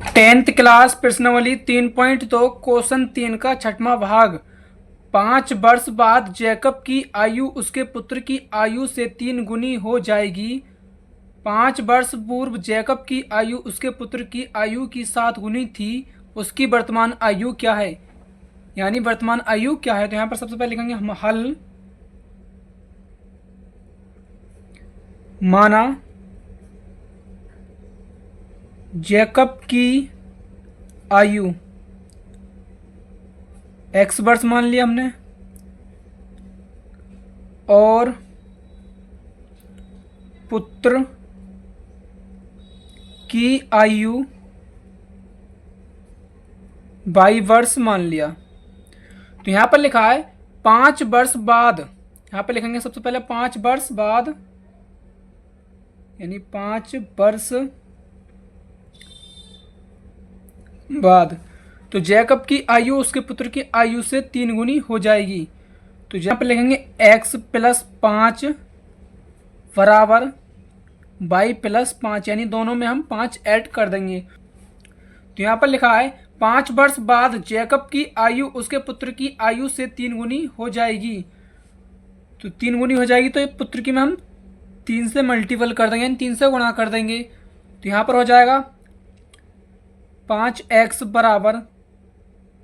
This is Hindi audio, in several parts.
10th क्लास प्रश्नावली 3.2 क्वेश्चन 3 का छठवां भाग। 5 वर्ष बाद जैकब की आयु उसके पुत्र की आयु से 3 गुनी हो जाएगी। 5 वर्ष पूर्व जैकब की आयु उसके पुत्र की आयु की 7 गुनी थी। उसकी वर्तमान आयु क्या है? यानी वर्तमान आयु क्या है? तो यहाँ पर सबसे पहले लिखेंगे हम हल माना जैकब की आयु x वर्ष मान लिया हमने, और पुत्र की आयु y वर्ष मान लिया। तो यहाँ पर लिखा है 5 वर्ष बाद, यहाँ पर लिखेंगे सबसे पहले 5 वर्ष बाद, यानी 5 वर्ष बाद तो जैकब की आयु उसके पुत्र की आयु से 3 गुनी हो जाएगी। तो यहाँ पर लिखेंगे x + 5 बराबर y + 5, यानी दोनों में हम 5 ऐड कर देंगे। तो यहाँ पर लिखा है 5 वर्ष बाद जैकब की आयु उसके पुत्र की आयु से 3 गुनी हो जाएगी। तो 3 गुनी हो जाएगी तो ये पुत्र की में हम 3 से मल्टीपल कर देंगे, यानी 3 से गुणा कर देंगे। तो यहाँ पर हो जाएगा 5x बराबर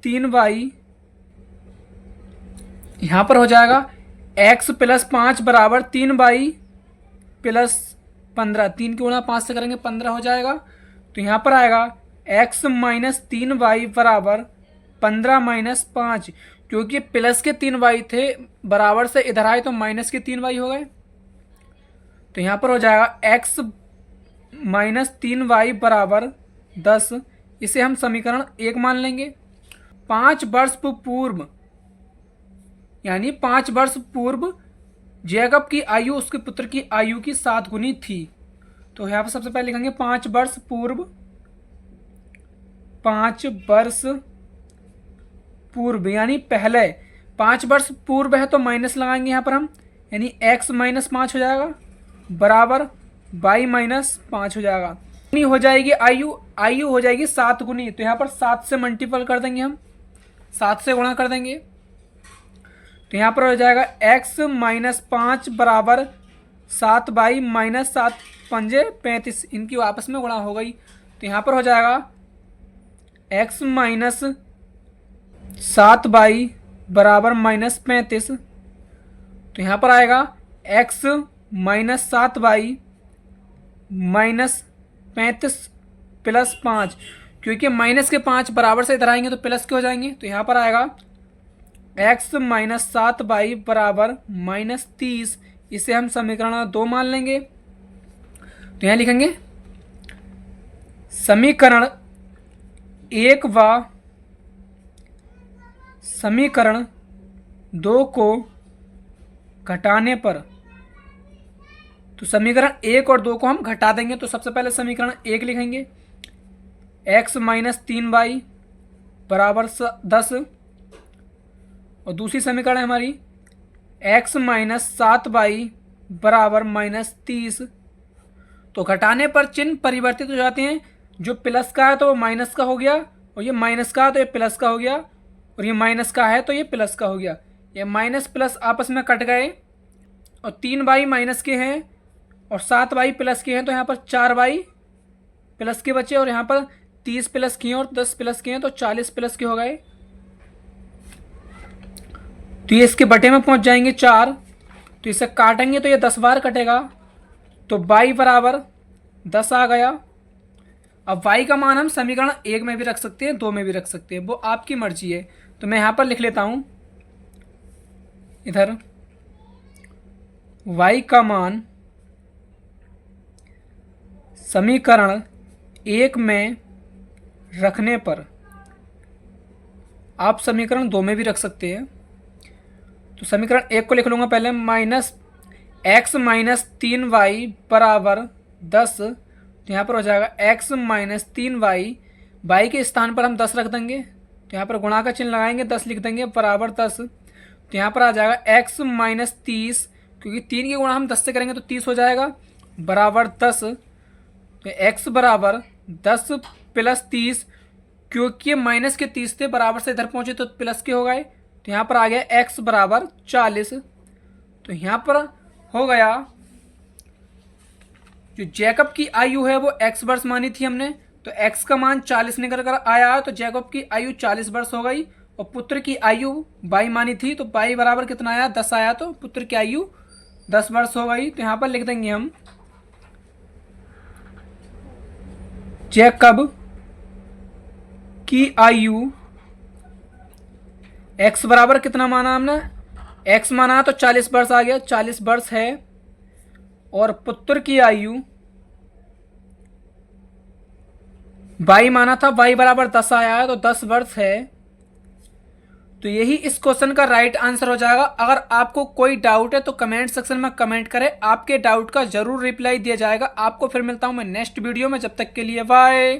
3y, यहाँ पर हो जाएगा x + 5 बराबर 3y + 15, 3 के गुणा 5 से करेंगे 15 हो जाएगा। तो यहाँ पर आएगा x - 3y बराबर 15 - 5, क्योंकि प्लस के 3y थे बराबर से इधर आए तो माइनस के 3y हो गए। तो यहाँ पर हो जाएगा x - 3y बराबर 10, इसे हम समीकरण 1 मान लेंगे। 5 वर्ष पूर्व, यानी 5 वर्ष पूर्व जैकब की आयु उसके पुत्र की आयु की 7 गुनी थी। तो यहाँ पर सबसे पहले लिखेंगे 5 वर्ष पूर्व, 5 वर्ष पूर्व यानी पहले। 5 वर्ष पूर्व है तो माइनस लगाएंगे यहाँ पर हम, यानी x - 5 हो जाएगा बराबर y - 5 हो जाएगा। हो जाएगी आयु हो जाएगी 7 गुनी। तो यहाँ पर 7 से मल्टीपल कर देंगे हम, 7 से गुणा कर देंगे। तो यहाँ पर हो जाएगा x - 5 बराबर 7y - 7 पंजे 35, इनकी आपस में गुणा हो गई। तो यहाँ पर हो जाएगा x - 7y बराबर -35। तो यहाँ पर आएगा x - 7y -35 + 5, क्योंकि माइनस के 5 बराबर से इधर आएंगे तो प्लस के हो जाएंगे। तो यहाँ पर आएगा x - 7y बराबर -30, इसे हम समीकरण 2 मान लेंगे। तो यहाँ लिखेंगे समीकरण 1 व समीकरण 2 को घटाने पर, तो समीकरण 1 और 2 को हम घटा देंगे। तो सबसे पहले समीकरण 1 लिखेंगे x - 3y बराबर 10, और दूसरी समीकरण है हमारी x - 7y बराबर -30। तो घटाने पर चिन्ह परिवर्तित हो जाते हैं, जो प्लस का है तो वो माइनस का हो गया, और ये माइनस का है तो ये प्लस का हो गया, और ये माइनस का है तो ये प्लस का हो गया। ये माइनस प्लस आपस में कट गए, और 3y माइनस के हैं और 7y प्लस के हैं, तो यहाँ पर 4y प्लस के बचे, और यहाँ पर 30 प्लस के हैं और 10 प्लस के हैं, तो 40 प्लस के हो गए। तो ये इसके बटे में पहुंच जाएंगे 4, तो इसे काटेंगे तो ये 10 बार कटेगा, तो y बराबर 10 आ गया। अब y का मान हम समीकरण 1 में भी रख सकते हैं, 2 में भी रख सकते हैं, वो आपकी मर्जी है। तो मैं यहाँ पर लिख लेता हूँ इधर y का मान समीकरण 1 में रखने पर, आप समीकरण 2 में भी रख सकते हैं। तो समीकरण 1 को लिख लूँगा पहले, -x - 3y बराबर 10। तो यहाँ पर हो जाएगा x - 3y, y के स्थान पर हम 10 रख देंगे, तो यहाँ पर गुणा का चिन्ह लगाएंगे, 10 लिख देंगे बराबर 10। तो यहाँ पर आ जाएगा x - 30, क्योंकि 3 की गुणा हम 10 से करेंगे तो 30 हो जाएगा बराबर 10। तो x बराबर 10 प्लस 30, क्योंकि माइनस के 30 थे, बराबर से इधर पहुंचे तो प्लस के हो गए, तो यहाँ पर आ गया x बराबर 40। तो यहाँ पर हो गया, जो जैकब की आयु है वो x वर्ष मानी थी हमने, तो x का मान 40 निकल कर आया, तो जैकब की आयु 40 वर्ष हो गई। और पुत्र की आयु y मानी थी, तो y बराबर कितना आया, 10 आया, तो पुत्र की आयु 10 वर्ष हो गई। तो यहाँ पर लिख देंगे हम जैकब की आयु x बराबर कितना माना हमने, x माना तो 40 वर्ष आ गया, 40 वर्ष है। और पुत्र की आयु y माना था, y बराबर 10 आया है, तो 10 वर्ष है। तो यही इस क्वेश्चन का राइट आंसर हो जाएगा। अगर आपको कोई डाउट है तो कमेंट सेक्शन में कमेंट करें, आपके डाउट का जरूर रिप्लाई दिया जाएगा। आपको फिर मिलता हूं मैं नेक्स्ट वीडियो में, जब तक के लिए बाय।